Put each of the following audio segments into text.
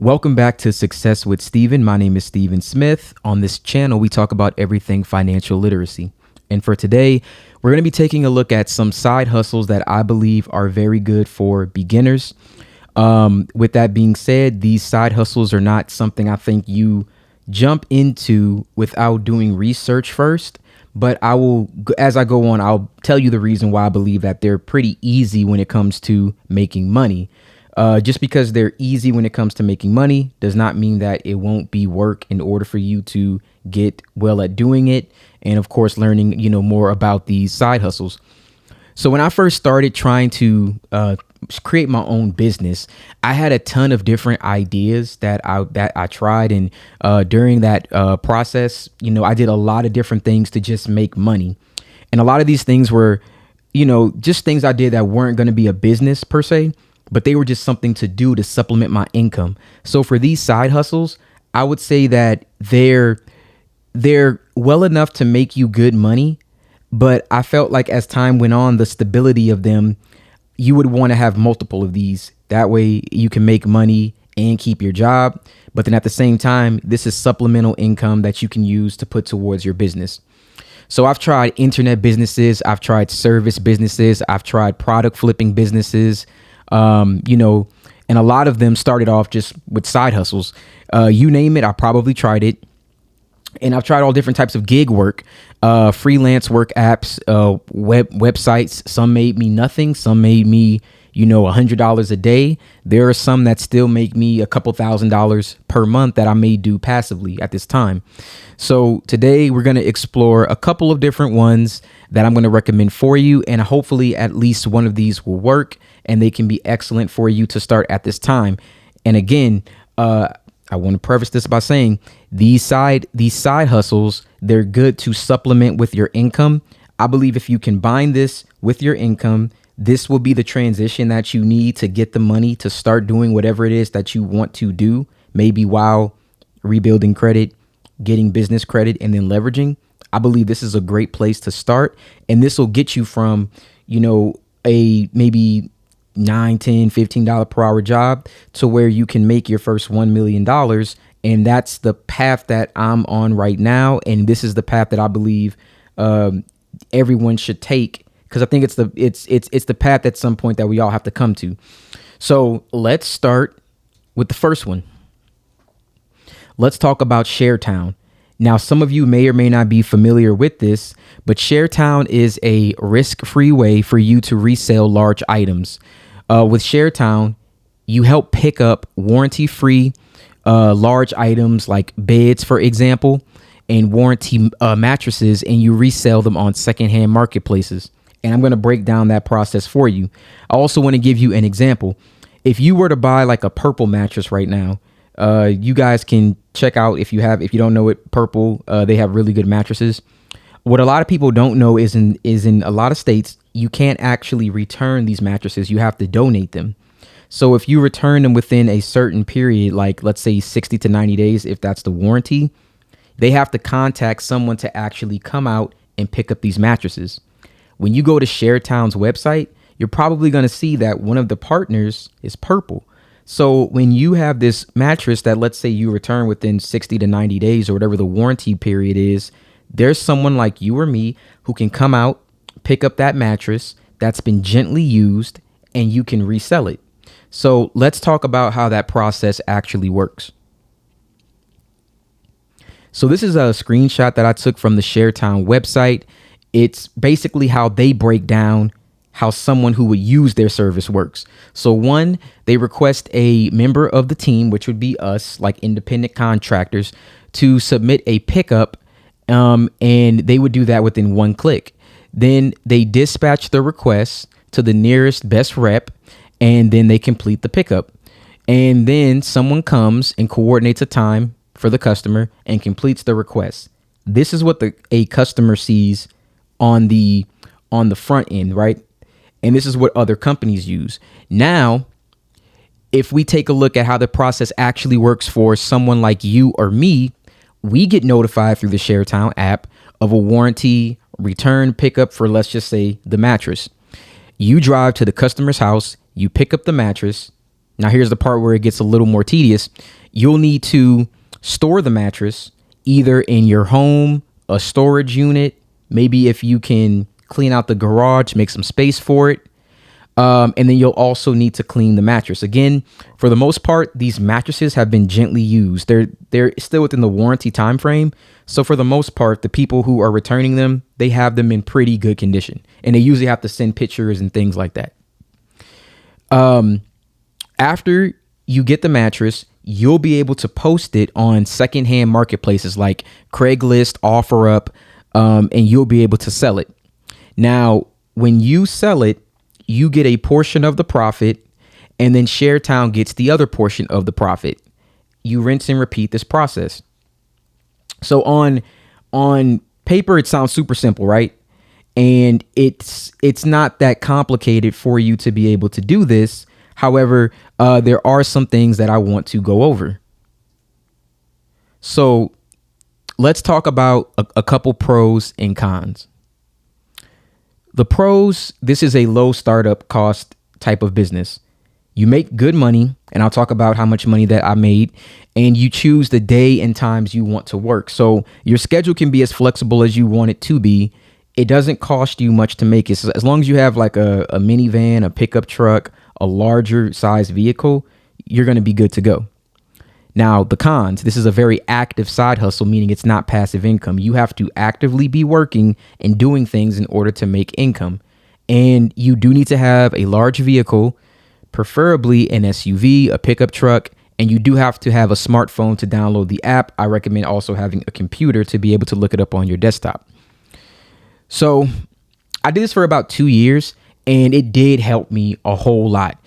Welcome back to Success with Steven. My name is Steven Smith. On this channel, we talk about everything financial literacy. And for today, we're going to be taking a look at some side hustles that I believe are very good for beginners. With that being said, these side hustles are not something I think you jump into without doing research first. But I will, as I go on, I'll tell you the reason why I believe that they're pretty easy when it comes to making money. Just because they're easy when it comes to making money does not mean that it won't be work in order for you to get well at doing it. And of course, learning, more about these side hustles. So when I first started trying to create my own business, I had a ton of different ideas that I tried. And during that process, I did a lot of different things to just make money. And a lot of these things were, just things I did that weren't going to be a business per se, but they were just something to do to supplement my income. So for these side hustles, I would say that they're well enough to make you good money. But I felt like as time went on, the stability of them, you would want to have multiple of these. That way you can make money and keep your job. But then at the same time, this is supplemental income that you can use to put towards your business. So I've tried internet businesses. I've tried service businesses. I've tried product flipping businesses. And a lot of them started off just with side hustles. You name it, I probably tried it. And I've tried all different types of gig work, freelance work apps, websites. Some made me nothing. Some made me, $100 a day. There are some that still make me a couple $1,000s per month that I may do passively at this time. So today we're going to explore a couple of different ones that I'm going to recommend for you. And hopefully at least one of these will work and they can be excellent for you to start at this time. And again, I want to preface this by saying these side hustles, they're good to supplement with your income. I believe if you combine this with your income, this will be the transition that you need to get the money to start doing whatever it is that you want to do, maybe while rebuilding credit, getting business credit, and then leveraging. I believe this is a great place to start. And this will get you from, a maybe $9, $10, $15 per hour job to where you can make your first $1 million. And that's the path that I'm on right now. And this is the path that I believe everyone should take, because I think it's the path at some point that we all have to come to. So let's start with the first one. Let's talk about Sharetown. Now, some of you may or may not be familiar with this, but Sharetown is a risk-free way for you to resell large items. With Sharetown, you help pick up warranty-free large items like beds, for example, and warranty mattresses, and you resell them on secondhand marketplaces. And I'm going to break down that process for you. I also want to give you an example. If you were to buy like a Purple mattress right now, you guys can check out if you don't know it, Purple, they have really good mattresses. What a lot of people don't know is in a lot of states, you can't actually return these mattresses. You have to donate them. So if you return them within a certain period, like let's say 60 to 90 days, if that's the warranty, they have to contact someone to actually come out and pick up these mattresses. When you go to Sharetown's website, you're probably going to see that one of the partners is Purple. So when you have this mattress that let's say you return within 60 to 90 days or whatever the warranty period is, there's someone like you or me who can come out, pick up that mattress that's been gently used, and you can resell it. So let's talk about how that process actually works. So this is a screenshot that I took from the Sharetown website. It's basically how they break down how someone who would use their service works. So one, they request a member of the team, which would be us, like independent contractors, to submit a pickup, and they would do that within one click. Then they dispatch the request to the nearest best rep, and then they complete the pickup. And then someone comes and coordinates a time for the customer and completes the request. This is what a customer sees on the front end, right? And this is what other companies use. Now, if we take a look at how the process actually works for someone like you or me, we get notified through the Sharetown app of a warranty return pickup for, let's just say, the mattress. You drive to the customer's house, you pick up the mattress. Now, here's the part where it gets a little more tedious. You'll need to store the mattress either in your home, a storage unit, maybe if you can clean out the garage, make some space for it. And then you'll also need to clean the mattress. Again, for the most part, these mattresses have been gently used. They're still within the warranty time frame. So for the most part, the people who are returning them, they have them in pretty good condition. And they usually have to send pictures and things like that. After you get the mattress, you'll be able to post it on secondhand marketplaces like Craigslist, OfferUp, and you'll be able to sell it. Now, when you sell it, you get a portion of the profit, and then Sharetown gets the other portion of the profit. You rinse and repeat this process. So on paper, it sounds super simple, right? And it's not that complicated for you to be able to do this. However, there are some things that I want to go over. So let's talk about a couple pros and cons. The pros, this is a low startup cost type of business. You make good money, and I'll talk about how much money that I made, and you choose the day and times you want to work. So your schedule can be as flexible as you want it to be. It doesn't cost you much to make it. So as long as you have like a minivan, a pickup truck, a larger size vehicle, you're going to be good to go. Now, the cons, this is a very active side hustle, meaning it's not passive income. You have to actively be working and doing things in order to make income. And you do need to have a large vehicle, preferably an SUV, a pickup truck, and you do have to have a smartphone to download the app. I recommend also having a computer to be able to look it up on your desktop. So I did this for about 2 years, and it did help me a whole lot.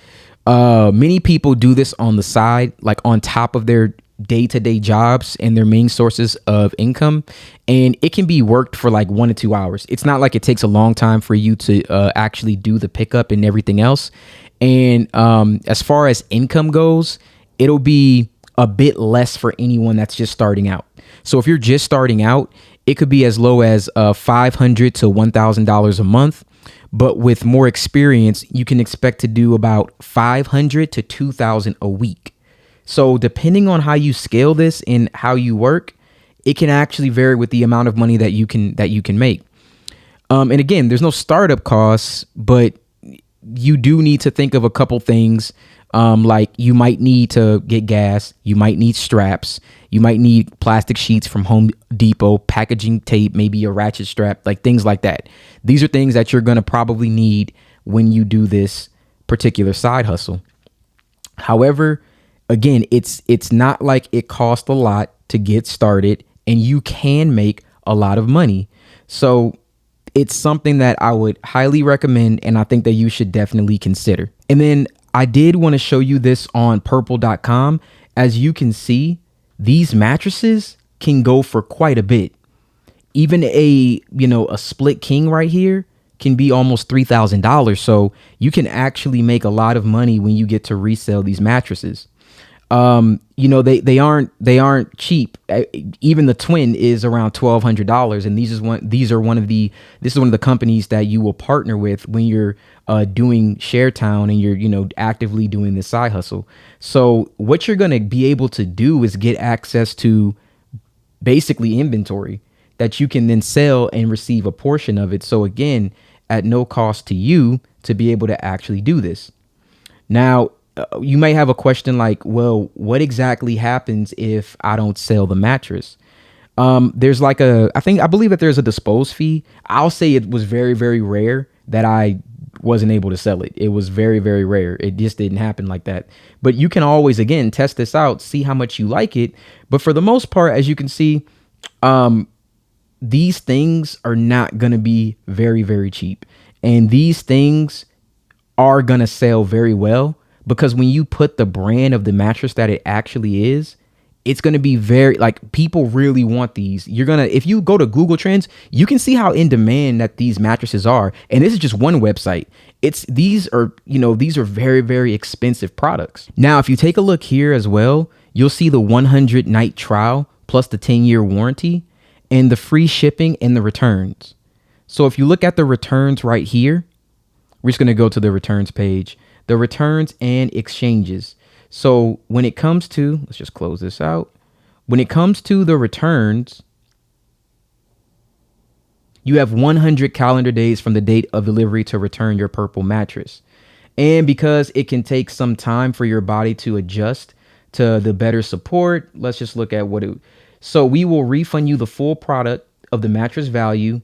Many people do this on the side, like on top of their day-to-day jobs and their main sources of income. And it can be worked for like 1 to 2 hours. It's not like it takes a long time for you to actually do the pickup and everything else. And as far as income goes, it'll be a bit less for anyone that's just starting out. So if you're just starting out, it could be as low as $500 to $1,000 a month. But with more experience, you can expect to do about $500 to $2,000 a week. So depending on how you scale this and how you work, it can actually vary with the amount of money that you can make. And again, there's no startup costs, but you do need to think of a couple things. Like you might need to get gas, you might need straps, you might need plastic sheets from Home Depot, packaging tape, maybe a ratchet strap, like things like that. These are things that you're going to probably need when you do this particular side hustle. However, again, it's not like it costs a lot to get started, and you can make a lot of money. So it's something that I would highly recommend, and I think that you should definitely consider. And then I did want to show you this on purple.com. As you can see, these mattresses can go for quite a bit. Even a split king right here can be almost $3,000. So you can actually make a lot of money when you get to resell these mattresses. They aren't cheap. Even the twin is around $1,200, and this is one of the companies that you will partner with when you're doing Sharetown and you're actively doing this side hustle. So what you're gonna be able to do is get access to basically inventory that you can then sell and receive a portion of it. So again, at no cost to you to be able to actually do this. Now, you may have a question like, well, what exactly happens if I don't sell the mattress? There's like I believe that there's a dispose fee. I'll say it was very, very rare that I wasn't able to sell it. It was very, very rare. It just didn't happen like that. But you can always, again, test this out, see how much you like it. But for the most part, as you can see, these things are not going to be very, very cheap. And these things are going to sell very well, because when you put the brand of the mattress that it actually is, it's going to be very, like, people really want these. If you go to Google Trends, you can see how in demand that these mattresses are. And this is just one website. These are very, very expensive products. Now, if you take a look here as well, you'll see the 100 night trial plus the 10-year warranty and the free shipping and the returns. So if you look at the returns right here, we're just going to go to the returns page, the returns and exchanges. So when it comes to, let's just close this out. When it comes to the returns, you have 100 calendar days from the date of delivery to return your purple mattress. And because it can take some time for your body to adjust to the better support, let's just look at what it. So we will refund you the full product of the mattress value,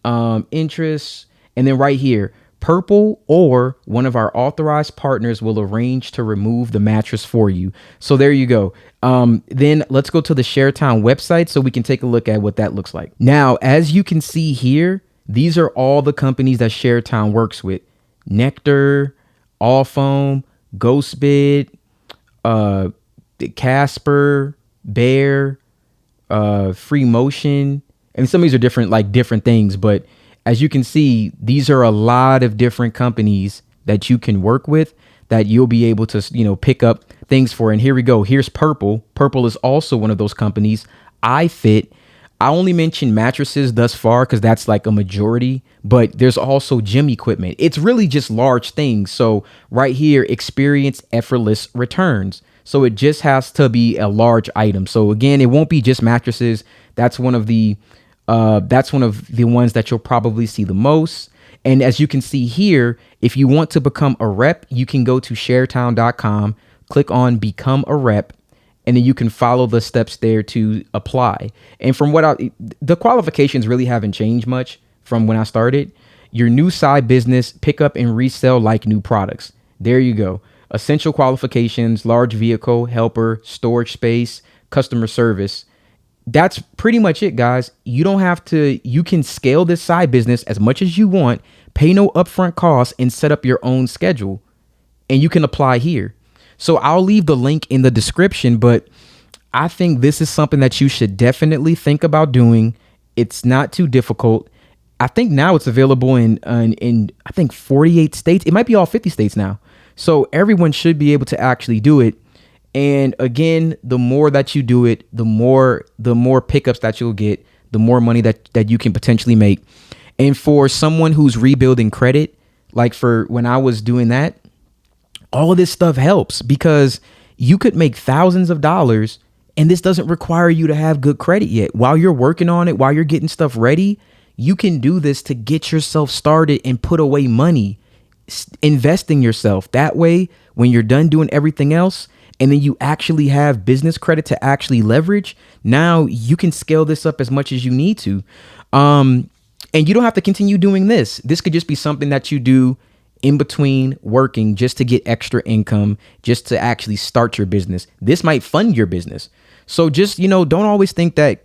interest, and then right here, Purple or one of our authorized partners will arrange to remove the mattress for you. So there you go. Then let's go to the Sharetown website so we can take a look at what that looks like. Now, as you can see here, these are all the companies that Sharetown works with: Nectar, All Foam, Ghostbid, Casper, Bear, Free Motion. And some of these are different things, but as you can see, these are a lot of different companies that you can work with that you'll be able to, pick up things for. And here we go. Here's Purple. Purple is also one of those companies. iFit. I only mentioned mattresses thus far because that's like a majority, but there's also gym equipment. It's really just large things. So right here, experience effortless returns. So it just has to be a large item. So again, it won't be just mattresses. That's one of the ones that you'll probably see the most. And as you can see here, if you want to become a rep, you can go to sharetown.com, click on become a rep, and then you can follow the steps there to apply. And from the qualifications really haven't changed much from when I started. Your new side business, pick up and resell like new products. There you go. Essential qualifications: large vehicle, helper, storage space, customer service. That's pretty much it, guys. You don't have to, you can scale this side business as much as you want, pay no upfront costs, and set up your own schedule. And you can apply here. So I'll leave the link in the description, but I think this is something that you should definitely think about doing. It's not too difficult. I think now it's available in I think 48 states. It might be all 50 states now. So everyone should be able to actually do it. And again, the more that you do it, the more pickups that you'll get, the more money that you can potentially make. And for someone who's rebuilding credit, like for when I was doing that, all of this stuff helps because you could make thousands of dollars and this doesn't require you to have good credit yet. While you're working on it, while you're getting stuff ready, you can do this to get yourself started and put away money, investing yourself. That way, when you're done doing everything else, and then you actually have business credit to actually leverage, now you can scale this up as much as you need to. And you don't have to continue doing this. This could just be something that you do in between working just to get extra income, just to actually start your business. This might fund your business. So just, don't always think that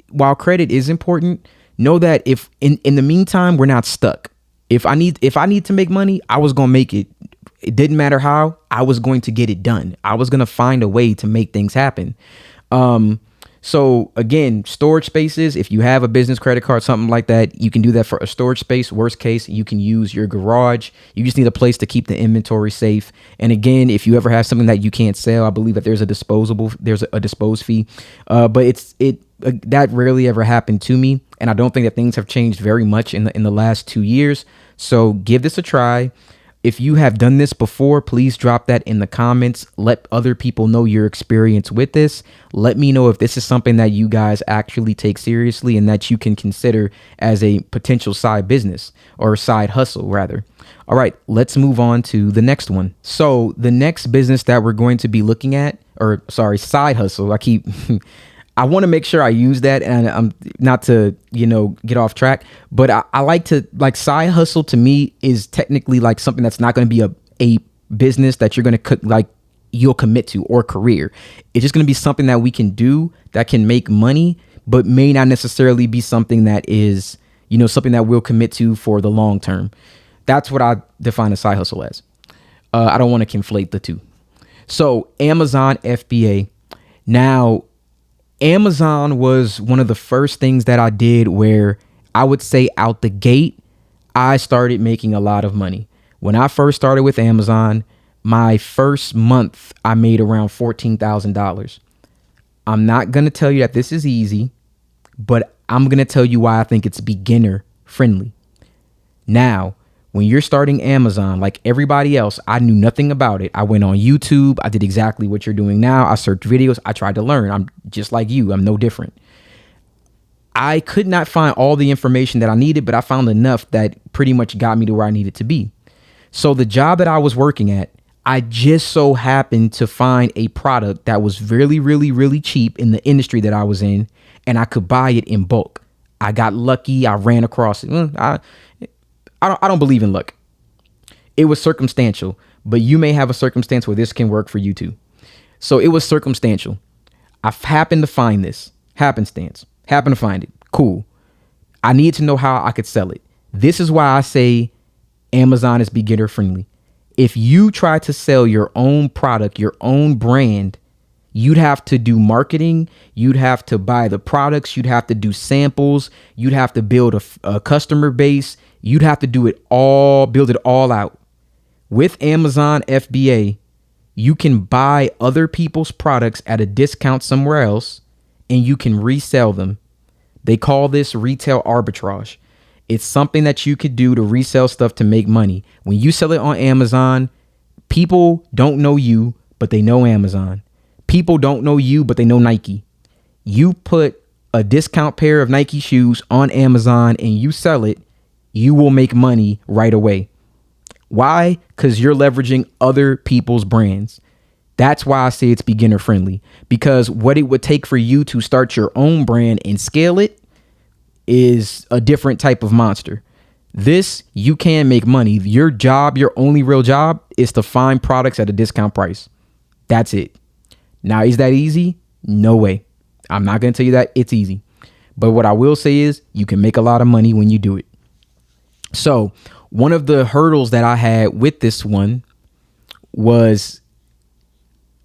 while credit is important, know that if in the meantime, we're not stuck. If I need to make money, I was going to make it. It didn't matter how, I was going to get it done. I was going to find a way to make things happen. So again, storage spaces, if you have a business credit card, something like that, you can do that for a storage space. Worst case, you can use your garage. You just need a place to keep the inventory safe. And again, if you ever have something that you can't sell, I believe that there's a dispose fee. But that rarely ever happened to me. And I don't think that things have changed very much in the last 2 years. So give this a try. If you have done this before, please drop that in the comments. Let other people know your experience with this. Let me know if this is something that you guys actually take seriously and that you can consider as a potential side business or side hustle, rather. All right, let's move on to the next one. So the next business that we're going to be looking at, side hustle. I want to make sure I use that, and I'm not to, get off track, but I like to, side hustle to me is technically like something that's not going to be a business that you're going to you'll commit to, or career. It's just going to be something that we can do that can make money, but may not necessarily be something that is, something that we'll commit to for the long term. That's what I define a side hustle as. I don't want to conflate the two. So Amazon FBA. Now, Amazon was one of the first things that I did where I would say out the gate, I started making a lot of money. When I first started with Amazon, my first month, I made around $14,000. I'm not going to tell you that this is easy, but I'm going to tell you why I think it's beginner friendly. Now, When you're starting Amazon, like everybody else, I knew nothing about it. I went on YouTube. I did exactly what you're doing now. I searched videos. I tried to learn. I'm just like you. I'm no different. I could not find all the information that I needed, but I found enough that pretty much got me to where I needed to be. So the job that I was working at, I just so happened to find a product that was really, really, really cheap in the industry that I was in, and I could buy it in bulk. I got lucky. I ran across it. I don't believe in luck. It was circumstantial, but you may have a circumstance where this can work for you too. So it was circumstantial. I happened to find this. Happenstance. Happened to find it. Cool. I need to know how I could sell it. This is why I say Amazon is beginner friendly. If you try to sell your own product, your own brand, you'd have to do marketing. You'd have to buy the products. You'd have to do samples. You'd have to build a customer base. You'd have to do it all, build it all out. With Amazon FBA, you can buy other people's products at a discount somewhere else, and you can resell them. They call this retail arbitrage. It's something that you could do to resell stuff to make money. When you sell it on Amazon, people don't know you, but they know Amazon. People don't know you, but they know Nike. You put a discount pair of Nike shoes on Amazon and you sell it, you will make money right away. Why? Because you're leveraging other people's brands. That's why I say it's beginner friendly, because what it would take for you to start your own brand and scale it is a different type of monster. This, you can make money. Your job, your only real job, is to find products at a discount price. That's it. Now, is that easy? No way. I'm not going to tell you that it's easy. But what I will say is you can make a lot of money when you do it. So one of the hurdles that I had with this one was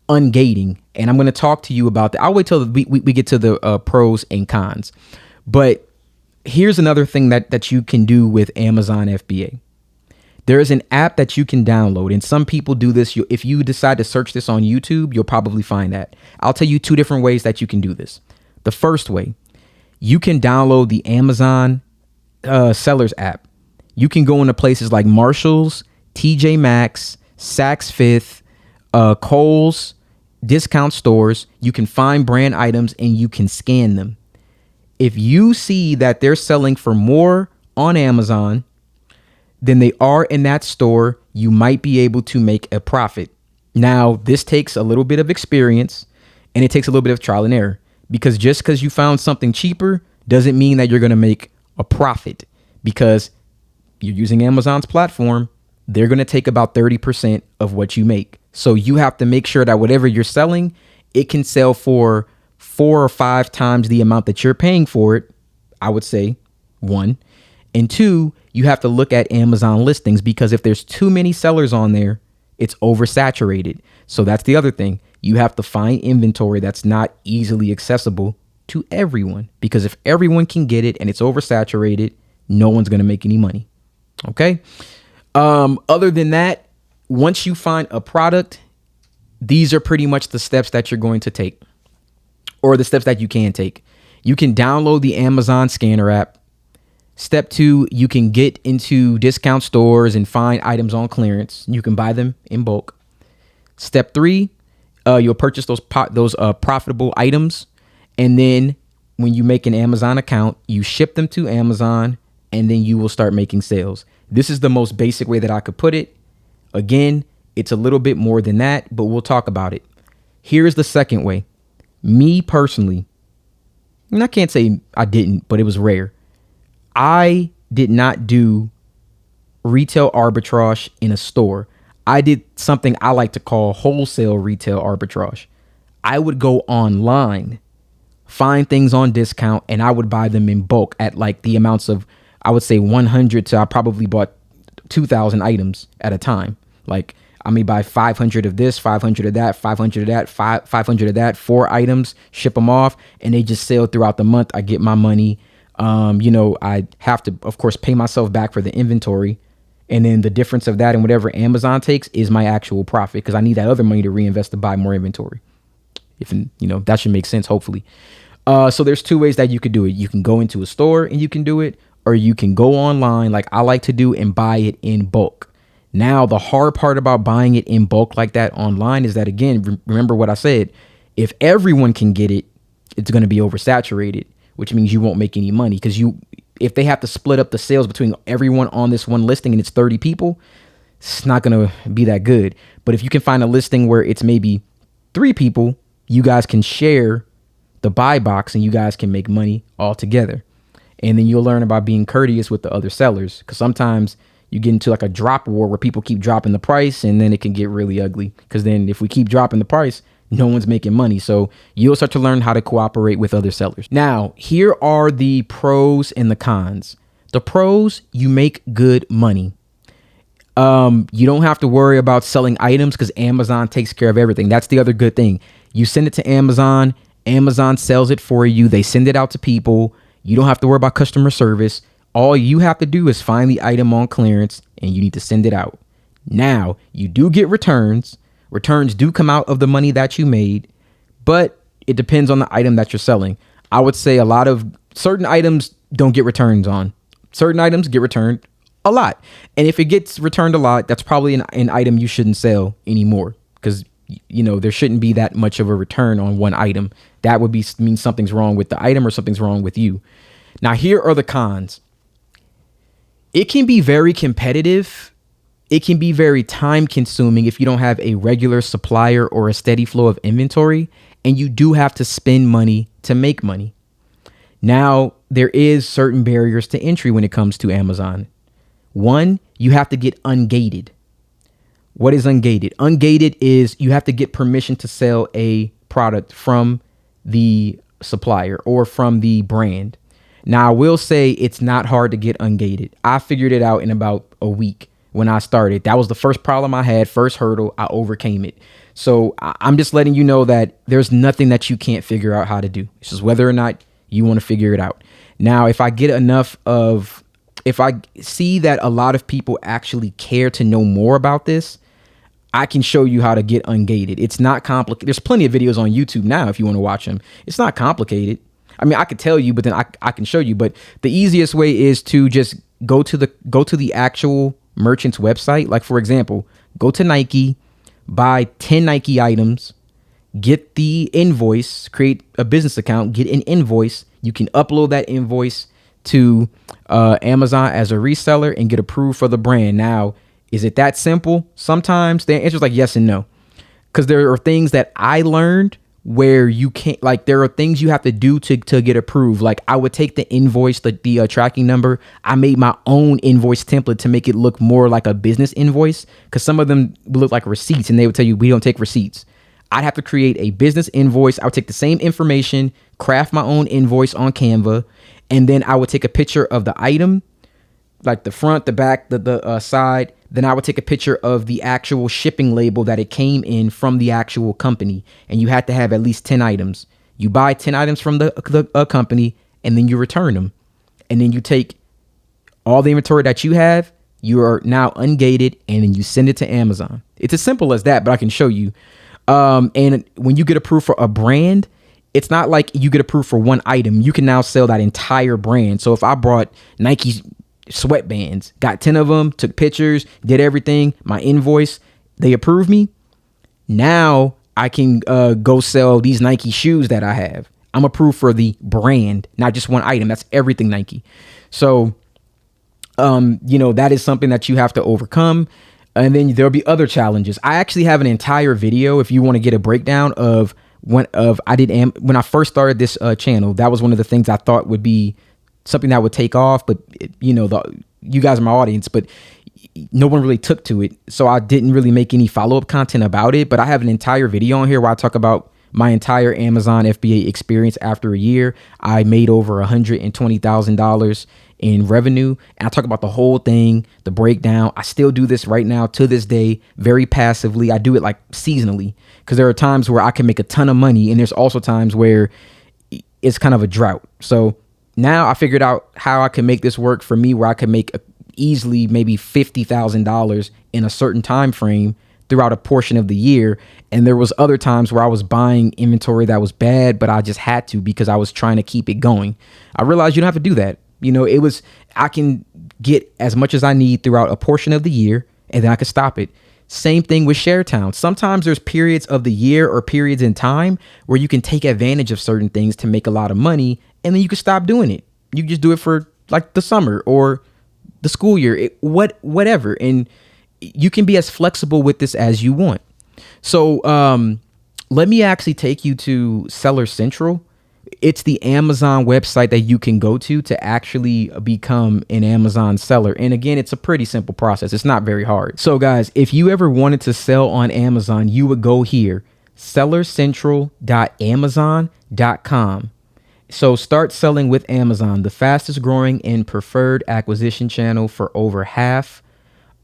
ungating. And I'm going to talk to you about that. I'll wait till we get to the pros and cons. But here's another thing that you can do with Amazon FBA. There is an app that you can download, and some people do this. If you decide to search this on YouTube, you'll probably find that. I'll tell you two different ways that you can do this. The first way, you can download the Amazon Sellers app. You can go into places like Marshall's, TJ Maxx, Saks Fifth, Kohl's, discount stores. You can find brand items and you can scan them. If you see that they're selling for more on Amazon than they are in that store, you might be able to make a profit. Now, this takes a little bit of experience and it takes a little bit of trial and error, because just because you found something cheaper doesn't mean that you're going to make a profit, because you're using Amazon's platform. They're going to take about 30% of what you make. So you have to make sure that whatever you're selling, it can sell for 4 or 5 times the amount that you're paying for it. I would say 1. And 2, you have to look at Amazon listings, because if there's too many sellers on there, it's oversaturated. So that's the other thing. You have to find inventory that's not easily accessible to everyone, because if everyone can get it and it's oversaturated, no one's going to make any money. Okay. Other than that, once you find a product, these are pretty much the steps that you're going to take, or the steps that you can take. You can download the Amazon scanner app. Step 2, you can get into discount stores and find items on clearance. You can buy them in bulk. Step 3, you'll purchase those profitable items. And then when you make an Amazon account, you ship them to Amazon, and then you will start making sales. This is the most basic way that I could put it. Again, it's a little bit more than that, but we'll talk about it. Here's the second way. Me personally, and I can't say I didn't, but it was rare. I did not do retail arbitrage in a store. I did something I like to call wholesale retail arbitrage. I would go online, find things on discount, and I would buy them in bulk at like the amounts of, I would say 100 to I probably bought 2,000 items at a time. Like I may buy 500 of this, 500 of that, 500 of that, 500 of that, 4 items, ship them off, and they just sell throughout the month. I get my money. I have to, of course, pay myself back for the inventory. And then the difference of that and whatever Amazon takes is my actual profit, because I need that other money to reinvest to buy more inventory. That should make sense, hopefully. So there's 2 ways that you could do it. You can go into a store and you can do it, or you can go online like I like to do and buy it in bulk. Now, the hard part about buying it in bulk like that online is that, again, remember what I said, if everyone can get it, it's going to be oversaturated, which means you won't make any money, because if they have to split up the sales between everyone on this one listing and it's 30 people, it's not going to be that good. But if you can find a listing where it's maybe 3 people, you guys can share the buy box and you guys can make money all together. And then you'll learn about being courteous with the other sellers, because sometimes you get into like a drop war where people keep dropping the price, and then it can get really ugly, because then if we keep dropping the price, no one's making money. So you'll start to learn how to cooperate with other sellers. Now, here are the pros and the cons. The pros, you make good money. You don't have to worry about selling items because Amazon takes care of everything. That's the other good thing. You send it to Amazon, Amazon sells it for you. They send it out to people. You don't have to worry about customer service. All you have to do is find the item on clearance and you need to send it out. Now, you do get returns. Returns do come out of the money that you made, but it depends on the item that you're selling. I would say a lot of certain items don't get returns on. Certain items get returned a lot. And if it gets returned a lot, that's probably an item you shouldn't sell anymore, because there shouldn't be that much of a return on one item. That would mean something's wrong with the item or something's wrong with you. Now, here are the cons. It can be very competitive. It can be very time consuming if you don't have a regular supplier or a steady flow of inventory, and you do have to spend money to make money. Now, there is certain barriers to entry when it comes to Amazon. One, you have to get ungated. What is ungated? Ungated is you have to get permission to sell a product from the supplier or from the brand. Now, I will say it's not hard to get ungated. I figured it out in about a week when I started. That was the first problem I had, first hurdle. I overcame it. So I'm just letting you know that there's nothing that you can't figure out how to do. It's just whether or not you want to figure it out. Now, if I see that a lot of people actually care to know more about this, I can show you how to get ungated. It's not complicated. There's plenty of videos on YouTube now if you want to watch them. It's not complicated. I mean, I could tell you, but then I can show you. But the easiest way is to just go to the actual merchant's website. Like, for example, go to Nike, buy 10 Nike items, get the invoice, create a business account, get an invoice. You can upload that invoice to Amazon as a reseller and get approved for the brand. Now, is it that simple? Sometimes the answer is like yes and no, because there are things that I learned where you can't, like, there are things you have to do to get approved. Like, I would take the invoice, the tracking number. I made my own invoice template to make it look more like a business invoice, because some of them look like receipts and they would tell you we don't take receipts. I'd have to create a business invoice. I would take the same information, craft my own invoice on Canva, and then I would take a picture of the item, like the front, the back, the side. Then I would take a picture of the actual shipping label that it came in from the actual company. And you had to have at least 10 items. You buy 10 items from the company, and then you return them. And then you take all the inventory that you have, you are now ungated, and then you send it to Amazon. It's as simple as that, but I can show you. And when you get approved for a brand, it's not like you get approved for one item. You can now sell that entire brand. So if I brought Nike's sweatbands, got 10 of them, took pictures, did everything, my invoice, they approved me. Now I can go sell these Nike shoes that I have. I'm approved for the brand, not just one item. That's everything Nike. So, that is something that you have to overcome. And then there'll be other challenges. I actually have an entire video if you want to get a breakdown of when I first started this channel. That was one of the things I thought would be something that would take off, but you guys are my audience, but no one really took to it. So I didn't really make any follow-up content about it, but I have an entire video on here where I talk about my entire Amazon FBA experience. After a year, I made over $120,000 in revenue. And I talk about the whole thing, the breakdown. I still do this right now to this day, very passively. I do it like seasonally, because there are times where I can make a ton of money, and there's also times where it's kind of a drought. So now I figured out how I can make this work for me, where I can make easily maybe $50,000 in a certain time frame throughout a portion of the year. And there was other times where I was buying inventory that was bad, but I just had to because I was trying to keep it going. I realized you don't have to do that. I can get as much as I need throughout a portion of the year, and then I can stop it. Same thing with Sharetown. Sometimes there's periods of the year or periods in time where you can take advantage of certain things to make a lot of money, and then you can stop doing it. You just do it for like the summer or the school year, whatever. And you can be as flexible with this as you want. So let me actually take you to Seller Central. It's the Amazon website that you can go to actually become an Amazon seller. And again, it's a pretty simple process. It's not very hard. So guys, if you ever wanted to sell on Amazon, you would go here, sellercentral.amazon.com. So start selling with Amazon, the fastest growing and preferred acquisition channel for over half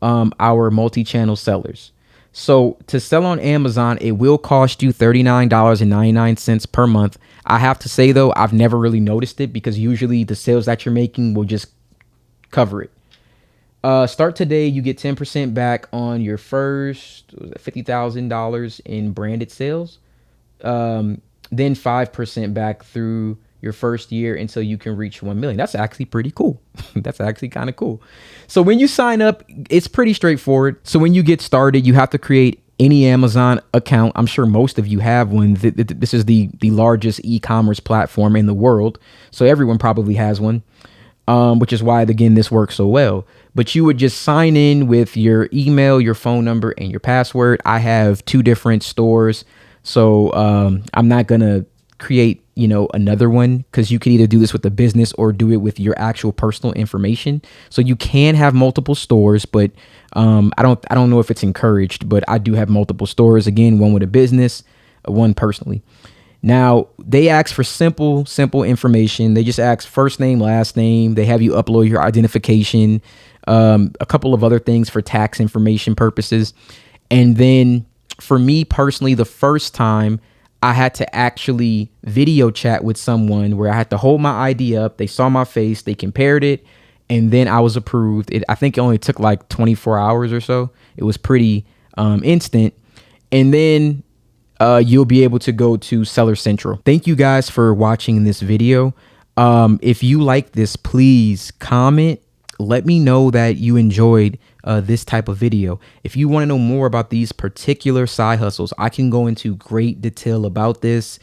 our multi-channel sellers. So to sell on Amazon, it will cost you $39.99 per month. I have to say, though, I've never really noticed it because usually the sales that you're making will just cover it. Start today. You get 10% back on your first $50,000 in branded sales. Then 5% back through your first year until you can reach 1 million. That's actually pretty cool. That's actually kind of cool. So when you sign up, it's pretty straightforward. So when you get started, you have to create any Amazon account. I'm sure most of you have one. This is the largest e-commerce platform in the world. So everyone probably has one, which is why, again, this works so well. But you would just sign in with your email, your phone number, and your password. I have 2 different stores. So I'm not going to create another one, because you can either do this with a business or do it with your actual personal information. So you can have multiple stores, but I don't know if it's encouraged, but I do have multiple stores. Again, one with a business, one personally. Now they ask for simple information. They just ask first name, last name. They have you upload your identification, a couple of other things for tax information purposes. And then for me personally, the first time I had to actually video chat with someone where I had to hold my ID up. They saw my face, they compared it, and then I was approved. I think it only took like 24 hours or so. It was pretty instant. And then you'll be able to go to Seller Central. Thank you guys for watching this video. If you like this, please comment. Let me know that you enjoyed this type of video. If you want to know more about these particular side hustles, I can go into great detail about this.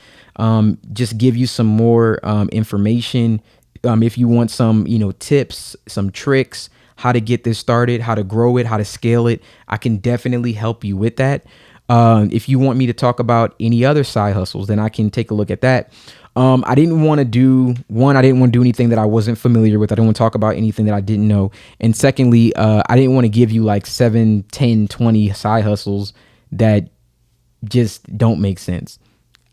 Just give you some more information. If you want some, tips, some tricks, how to get this started, how to grow it, how to scale it, I can definitely help you with that. If you want me to talk about any other side hustles, then I can take a look at that. I didn't want to do anything that I wasn't familiar with. I didn't want to talk about anything that I didn't know. And secondly, I didn't want to give you like 7, 10, 20 side hustles that just don't make sense.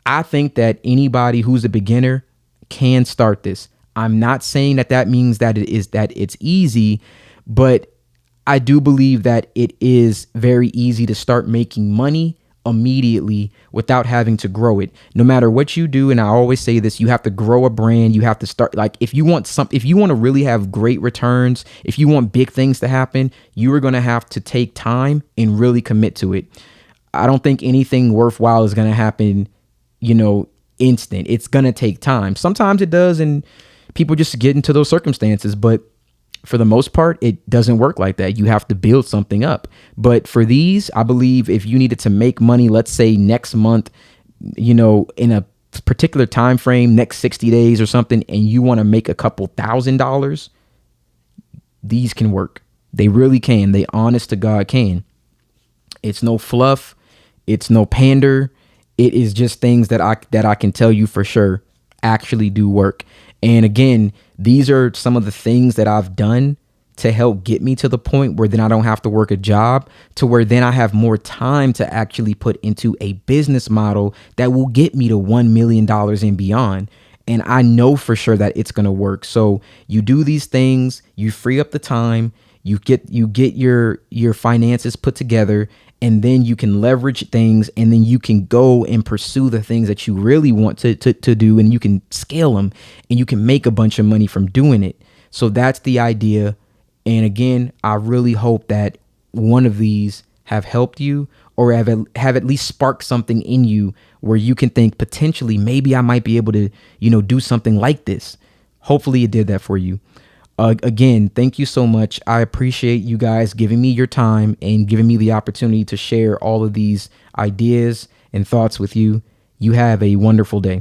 I think that anybody who's a beginner can start this. I'm not saying that means that it's easy, but I do believe that it is very easy to start making money immediately without having to grow it. No matter what you do, and I always say this, you have to grow a brand. You have to start, like, if you want to really have great returns, if you want big things to happen, you are going to have to take time and really commit to it. I don't think anything worthwhile is going to happen, instant. It's going to take time. Sometimes it does, and people just get into those circumstances, but for the most part, it doesn't work like that. You have to build something up. But for these, I believe if you needed to make money, let's say next month, in a particular time frame, next 60 days or something, and you want to make a couple $1,000s, these can work. They really can. They honest to God can. It's no fluff. It's no pander. It is just things that I can tell you for sure actually do work. And again, these are some of the things that I've done to help get me to the point where then I don't have to work a job, to where then I have more time to actually put into a business model that will get me to $1 million and beyond. And I know for sure that it's going to work. So you do these things, you free up the time, you get your finances put together, and then you can leverage things, and then you can go and pursue the things that you really want to do, and you can scale them, and you can make a bunch of money from doing it. So that's the idea. And again, I really hope that one of these have helped you, or have at least sparked something in you where you can think potentially maybe I might be able to, do something like this. Hopefully it did that for you. Again, thank you so much. I appreciate you guys giving me your time and giving me the opportunity to share all of these ideas and thoughts with you. You have a wonderful day.